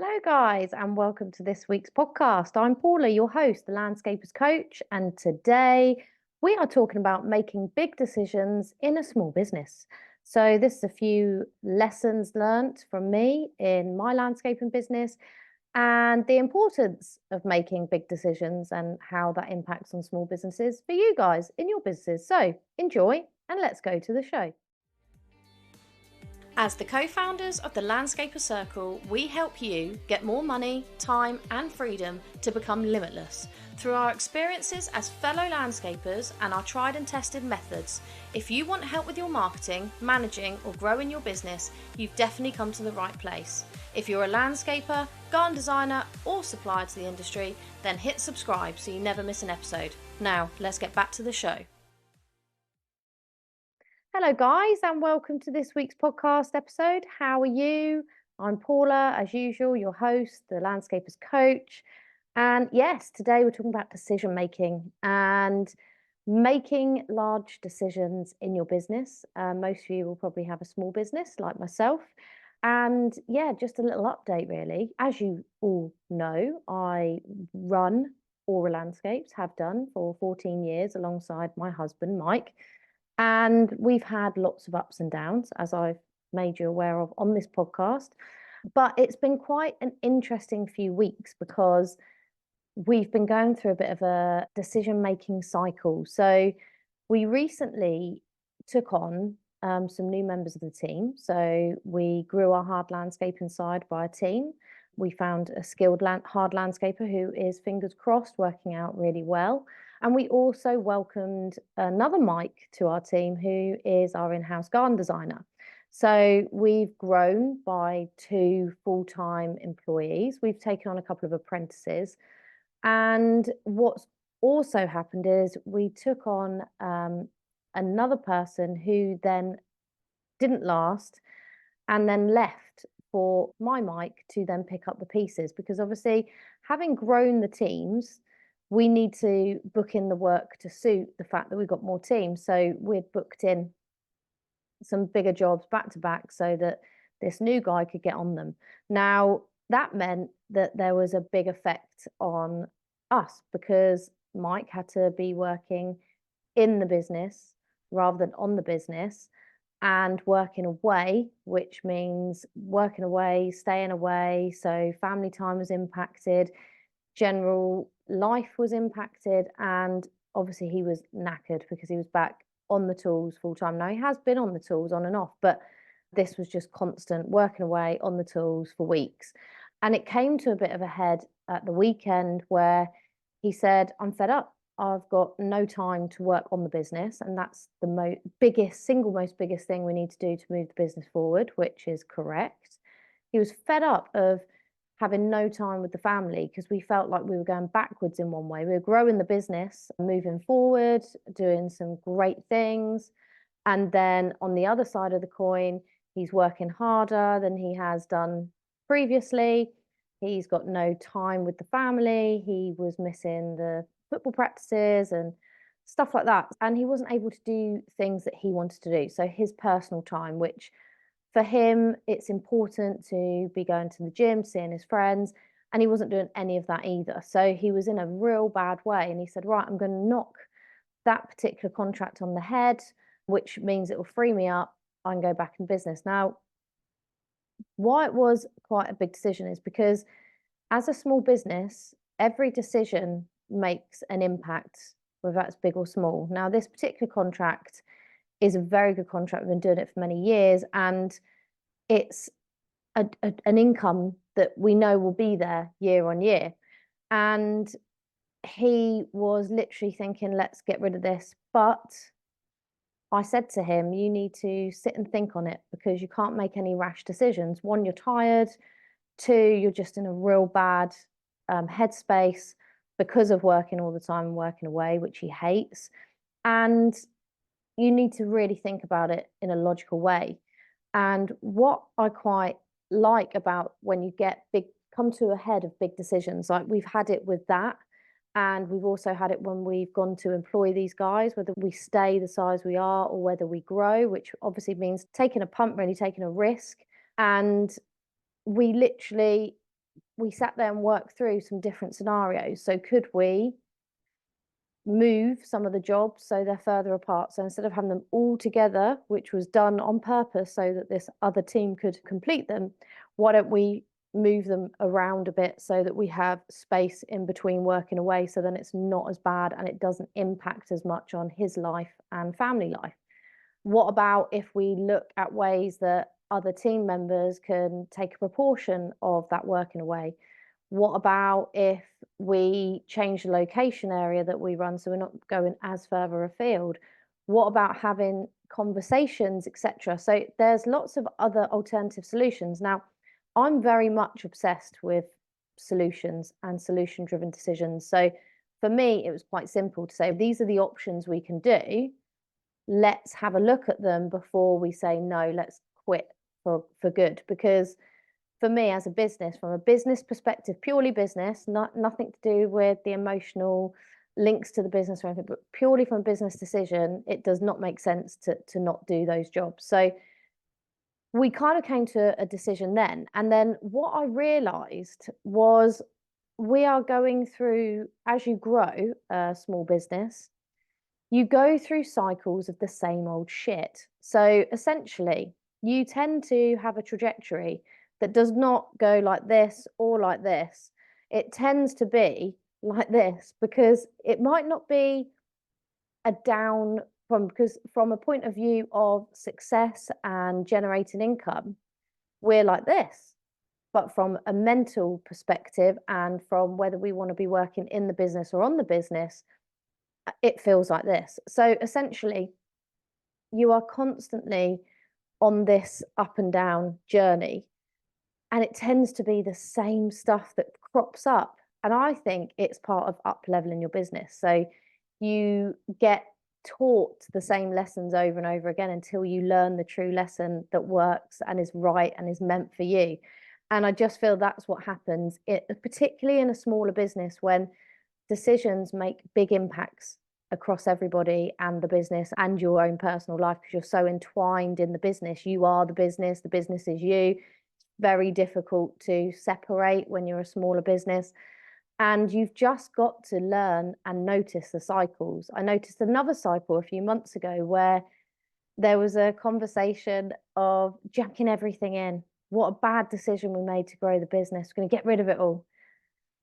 Hello, guys, and welcome to this week's podcast. I'm Paula, your host, the landscapers coach, and today we are talking about making big decisions in a small business. So, this is a few lessons learnt from me in my landscaping business and the importance of making big decisions and how that impacts on small businesses for you guys in your businesses. So, enjoy and let's go to the show. As the co-founders of the Landscaper Circle, we help you get more money, time and freedom to become limitless through our experiences as fellow landscapers and our tried and tested methods. If you want help with your marketing, managing or growing your business, you've definitely come to the right place. If you're a landscaper, garden designer or supplier to the industry, then hit subscribe so you never miss an episode. Now, let's get back to the show. Hello, guys, and welcome to this week's podcast episode. How are you? I'm Paula, as usual, your host, the landscapers coach. And yes, today we're talking about decision making and making large decisions in your business. Most of you will probably have a small business like myself. And yeah, just a little update, really. As you all know, I run Aura Landscapes, have done for 14 years alongside my husband, Mike. And we've had lots of ups and downs, as I've made you aware of on this podcast. But it's been quite an interesting few weeks because we've been going through a bit of a decision-making cycle. So we recently took on some new members of the team. So we grew our hard landscaping side by a team. We found a skilled hard landscaper who is, fingers crossed, working out really well. And we also welcomed another Mike to our team who is our in-house garden designer. So we've grown by 2 full-time employees. We've taken on a couple of apprentices. And what's also happened is we took on another person who then didn't last and then left for my Mike to then pick up the pieces, because obviously, having grown the teams, we need to book in the work to suit the fact that we've got more teams. So we'd booked in some bigger jobs back to back so that this new guy could get on them. Now, that meant that there was a big effect on us because Mike had to be working in the business rather than on the business and working away, which means working away, staying away. So family time was impacted, general life was impacted, and obviously he was knackered because he was back on the tools full time. Now he has been on the tools on and off, but this was just constant working away on the tools for weeks. And it came to a bit of a head at the weekend where he said, I'm fed up. I've got no time to work on the business. And that's the most biggest thing we need to do to move the business forward, which is correct. He was fed up of having no time with the family because we felt like we were going backwards in one way. We were growing the business, moving forward, doing some great things. And then on the other side of the coin, he's working harder than he has done previously. He's got no time with the family. He was missing the football practices and stuff like that. And he wasn't able to do things that he wanted to do. So his personal time, which for him, it's important to be going to the gym, seeing his friends, and he wasn't doing any of that either. So he was in a real bad way. And he said, right, I'm going to knock that particular contract on the head, which means it will free me up. I can go back in business. Now, why it was quite a big decision is because as a small business, every decision makes an impact, whether that's big or small. Now, this particular contract is a very good contract. We've been doing it for many years, and it's an income that we know will be there year on year. And he was literally thinking, let's get rid of this. But I said to him, you need to sit and think on it because you can't make any rash decisions. One, you're tired. Two, you're just in a real bad headspace because of working all the time and working away, which he hates. And you need to really think about it in a logical way. And what I quite like about when you come to a head of big decisions, like we've had it with that. And we've also had it when we've gone to employ these guys, whether we stay the size we are or whether we grow, which obviously means taking a punt, really taking a risk. And we literally we sat there and worked through some different scenarios. So could we move some of the jobs so they're further apart? So instead of having them all together, which was done on purpose so that this other team could complete them, why don't we move them around a bit so that we have space in between working away, so then it's not as bad and it doesn't impact as much on his life and family life? What about if we look at ways that other team members can take a proportion of that working away? What about if we change the location area that we run so we're not going as further afield? What about having conversations, etc.? So there's lots of other alternative solutions. Now, I'm very much obsessed with solutions and solution driven decisions. So for me, it was quite simple to say, these are the options we can do. Let's have a look at them before we say, no, let's quit for good. Because for me as a business, from a business perspective, purely business, nothing to do with the emotional links to the business or anything, but purely from a business decision, it does not make sense to not do those jobs. So we kind of came to a decision then. And then what I realized was, we are going through, as you grow a small business, you go through cycles of the same old shit. So essentially, you tend to have a trajectory that does not go like this or like this. It tends to be like this, because it might not be a down because from a point of view of success and generating income, we're like this. But from a mental perspective and from whether we want to be working in the business or on the business, it feels like this. So essentially, you are constantly on this up and down journey, and it tends to be the same stuff that crops up. And I think it's part of up leveling your business. So you get taught the same lessons over and over again until you learn the true lesson that works and is right and is meant for you. And I just feel that's what happens, particularly in a smaller business, when decisions make big impacts across everybody and the business and your own personal life, because you're so entwined in the business. You are the business is you. It's very difficult to separate when you're a smaller business. And you've just got to learn and notice the cycles. I noticed another cycle a few months ago where there was a conversation of jacking everything in. What a bad decision we made to grow the business. We're going to get rid of it all.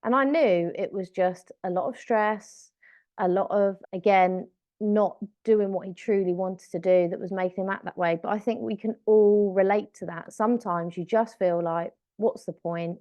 And I knew it was just a lot of stress, a lot of, again, not doing what he truly wanted to do that was making him act that way. But I think we can all relate to that. Sometimes you just feel like, what's the point?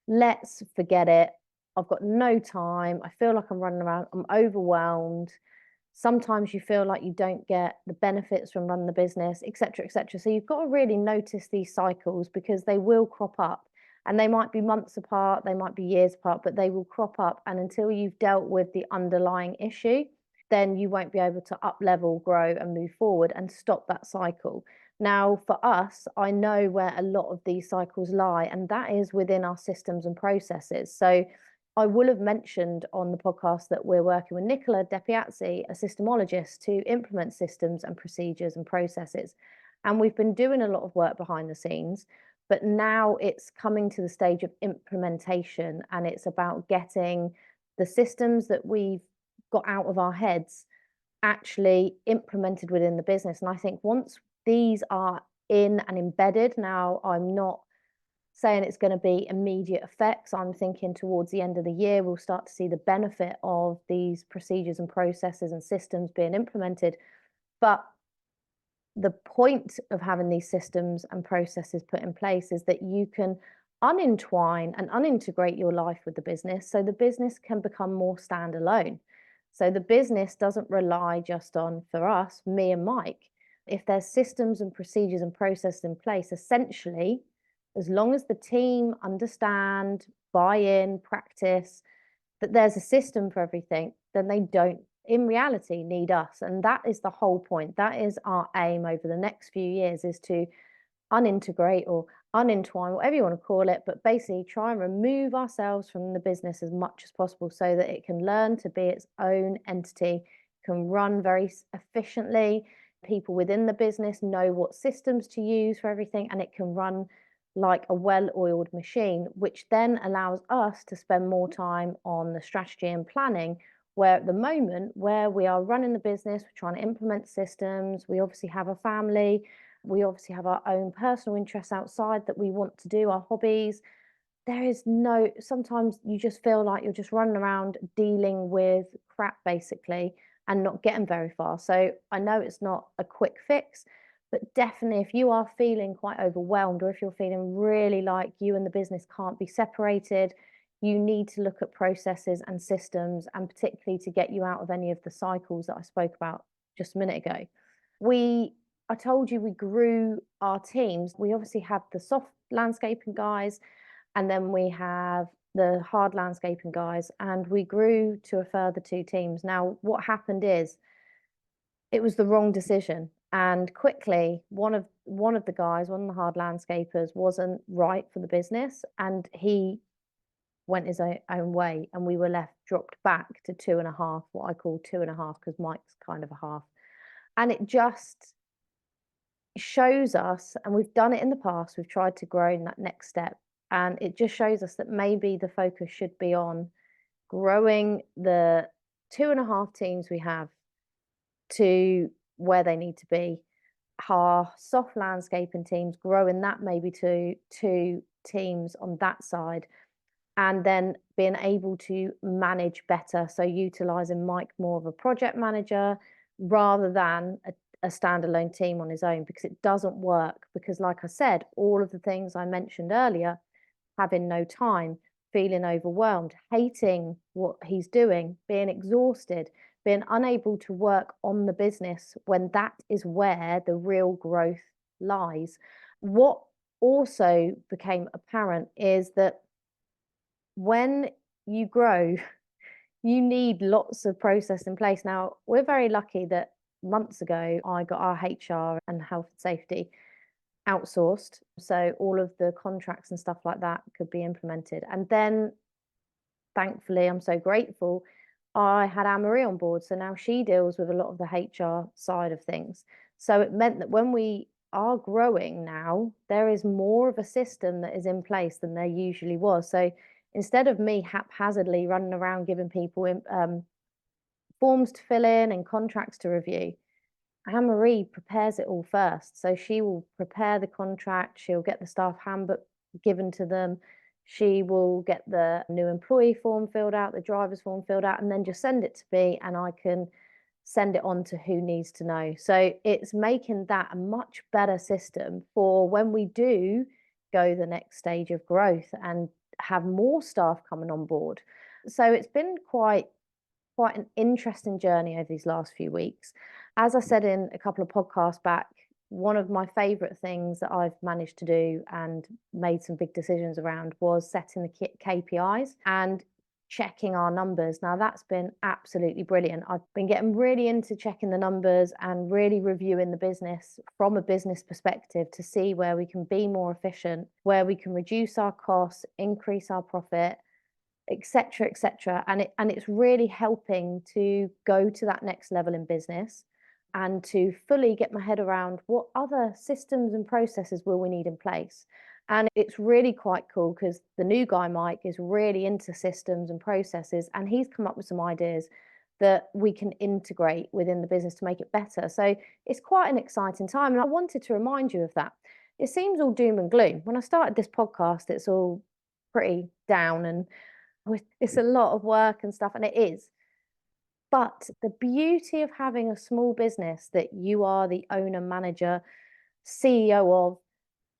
Let's forget it. I've got no time. I feel like I'm running around. I'm overwhelmed. Sometimes you feel like you don't get the benefits from running the business, et cetera, et cetera. So you've got to really notice these cycles, because they will crop up. And they might be months apart, they might be years apart, but they will crop up. And until you've dealt with the underlying issue, then you won't be able to up level, grow, and move forward and stop that cycle. Now, for us, I know where a lot of these cycles lie, and that is within our systems and processes. So I will have mentioned on the podcast that we're working with Nicola De Piazzi, a systemologist, to implement systems and procedures and processes. And we've been doing a lot of work behind the scenes, but now it's coming to the stage of implementation, and it's about getting the systems that we've got out of our heads actually implemented within the business. And I think once these are in and embedded, now I'm not saying it's going to be immediate effects. I'm thinking towards the end of the year, we'll start to see the benefit of these procedures and processes and systems being implemented. But the point of having these systems and processes put in place is that you can unentwine and unintegrate your life with the business, so the business can become more standalone. So the business doesn't rely just on, for us, me and Mike. If there's systems and procedures and processes in place, essentially, as long as the team understand, buy in, practice, that there's a system for everything, then they don't, in reality, need us. And that is the whole point. That is our aim over the next few years, is to unintegrate or unentwine, whatever you want to call it, but basically try and remove ourselves from the business as much as possible, so that it can learn to be its own entity, can run very efficiently. People within the business know what systems to use for everything, and it can run like a well-oiled machine, which then allows us to spend more time on the strategy and planning. Where at the moment, where we are running the business, we're trying to implement systems, we obviously have a family, we obviously have our own personal interests outside that we want to do, our hobbies. There is no, sometimes you just feel like you're just running around dealing with crap basically and not getting very far. So I know it's not a quick fix, but definitely if you are feeling quite overwhelmed, or if you're feeling really like you and the business can't be separated, you need to look at processes and systems, and particularly to get you out of any of the cycles that I spoke about just a minute ago. We I told you we grew our teams. We obviously have the soft landscaping guys, and then we have the hard landscaping guys, and we grew to a further two teams. Now, what happened is it was the wrong decision. And quickly, one of the guys, one of the hard landscapers, wasn't right for the business, and he went his own way, and we were left dropped back to two and a half, what I call two and a half, because Mike's kind of a half. And it just shows us, and we've done it in the past, we've tried to grow in that next step, and it just shows us that maybe the focus should be on growing the two and a half teams we have to where they need to be. Our soft landscaping teams, growing that maybe to two teams on that side, and then being able to manage better. So utilizing Mike more of a project manager rather than a standalone team on his own, because it doesn't work. Because, like I said, all of the things I mentioned earlier, having no time, feeling overwhelmed, hating what he's doing, being exhausted, being unable to work on the business when that is where the real growth lies. What also became apparent is that when you grow, you need lots of process in place. Now, we're very lucky that months ago I got our HR and health and safety outsourced. So all of the contracts and stuff like that could be implemented. And then thankfully, I'm so grateful, I had Anne-Marie on board. So now she deals with a lot of the HR side of things. So it meant that when we are growing now, there is more of a system that is in place than there usually was. So instead of me haphazardly running around giving people forms to fill in and contracts to review, Anne-Marie prepares it all first. So she will prepare the contract, she'll get the staff handbook given to them, she will get the new employee form filled out, the driver's form filled out, and then just send it to me, and I can send it on to who needs to know. So it's making that a much better system for when we do go the next stage of growth and have more staff coming on board. So it's been quite an interesting journey over these last few weeks. As I said in a couple of podcasts back, one of my favorite things that I've managed to do and made some big decisions around was setting the KPIs and checking our numbers. Now, that's been absolutely brilliant. I've been getting really into checking the numbers and really reviewing the business from a business perspective to see where we can be more efficient, where we can reduce our costs, increase our profit, etc., etc. And it's really helping to go to that next level in business and to fully get my head around what other systems and processes will we need in place. And it's really quite cool because the new guy Mike is really into systems and processes, and he's come up with some ideas that we can integrate within the business to make it better. So it's quite an exciting time, and I wanted to remind you of that. It seems all doom and gloom. When I started this podcast, it's all pretty down and it's a lot of work and stuff, and it is. But the beauty of having a small business that you are the owner, manager, CEO of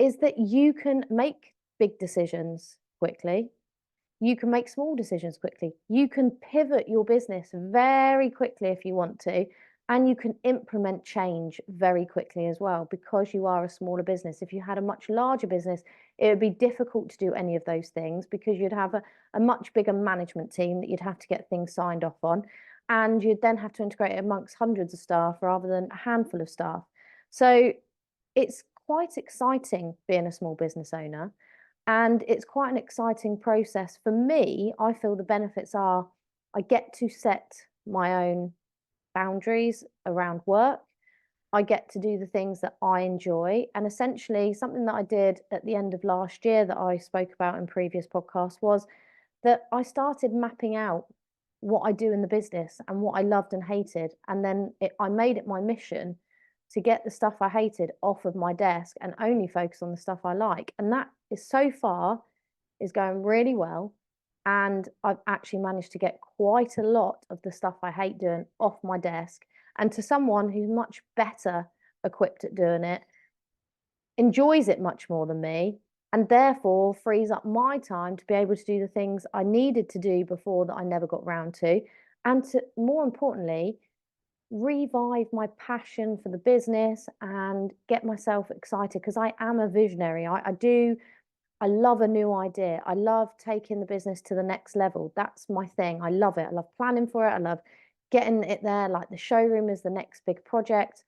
is that you can make big decisions quickly. You can make small decisions quickly. You can pivot your business very quickly if you want to, and you can implement change very quickly as well because you are a smaller business. If you had a much larger business, it would be difficult to do any of those things because you'd have a much bigger management team that you'd have to get things signed off on, and you'd then have to integrate it amongst hundreds of staff rather than a handful of staff. So it's quite exciting being a small business owner. And it's quite an exciting process. For me, I feel the benefits are I get to set my own boundaries around work. I get to do the things that I enjoy. And essentially, something that I did at the end of last year that I spoke about in previous podcasts was that I started mapping out what I do in the business and what I loved and hated. And then I made it my mission to get the stuff I hated off of my desk and only focus on the stuff I like. And that is so far is going really well. And I've actually managed to get quite a lot of the stuff I hate doing off my desk. And to someone who's much better equipped at doing it, enjoys it much more than me, and therefore frees up my time to be able to do the things I needed to do before that I never got round to. And to more importantly, revive my passion for the business and get myself excited because I am a visionary. I love a new idea. I love taking the business to the next level. That's my thing. I love it. I love planning for it. I love getting it there. Like the showroom is the next big project.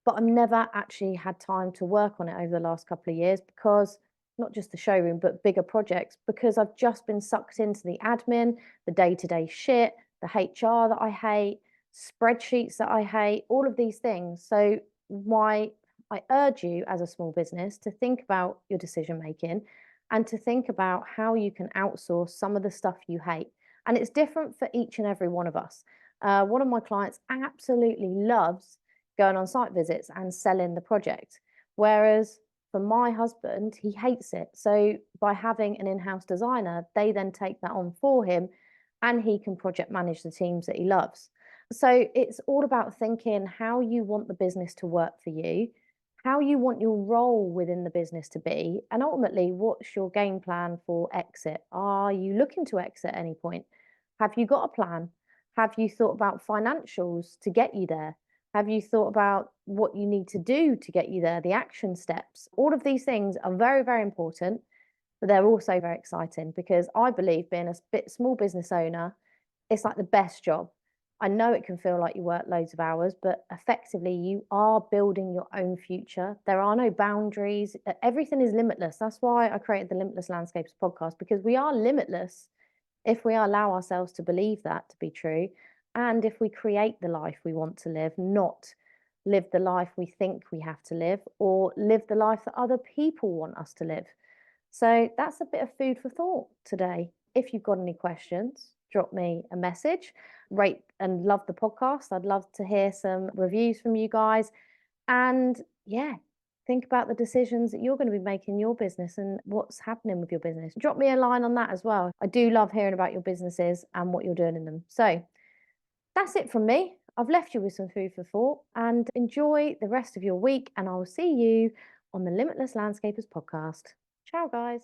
But I've never actually had time to work on it over the last couple of years because not just the showroom, but bigger projects, because I've just been sucked into the admin, the day-to-day shit, the HR that I hate, spreadsheets that I hate, all of these things. So why I urge you as a small business to think about your decision making and to think about how you can outsource some of the stuff you hate. And it's different for each and every one of us. One of my clients absolutely loves going on site visits and selling the project. Whereas for my husband, he hates it. So by having an in-house designer, they then take that on for him and he can project manage the teams that he loves. So it's all about thinking how you want the business to work for you, how you want your role within the business to be, and ultimately, what's your game plan for exit? Are you looking to exit at any point? Have you got a plan? Have you thought about financials to get you there? Have you thought about what you need to do to get you there, the action steps? All of these things are very, very important, but they're also very exciting because I believe being a bit small business owner, it's like the best job. I know it can feel like you work loads of hours, but effectively you are building your own future. There are no boundaries. Everything is limitless. That's why I created the Limitless Landscapes podcast, because we are limitless if we allow ourselves to believe that to be true, and if we create the life we want to live, not live the life we think we have to live or live the life that other people want us to live. So that's a bit of food for thought today. If you've got any questions, drop me a message, rate and love the podcast. I'd love to hear some reviews from you guys. And yeah, think about the decisions that you're going to be making in your business and what's happening with your business. Drop me a line on that as well. I do love hearing about your businesses and what you're doing in them. So that's it from me. I've left you with some food for thought and enjoy the rest of your week. And I will see you on the Limitless Landscapers podcast. Ciao, guys.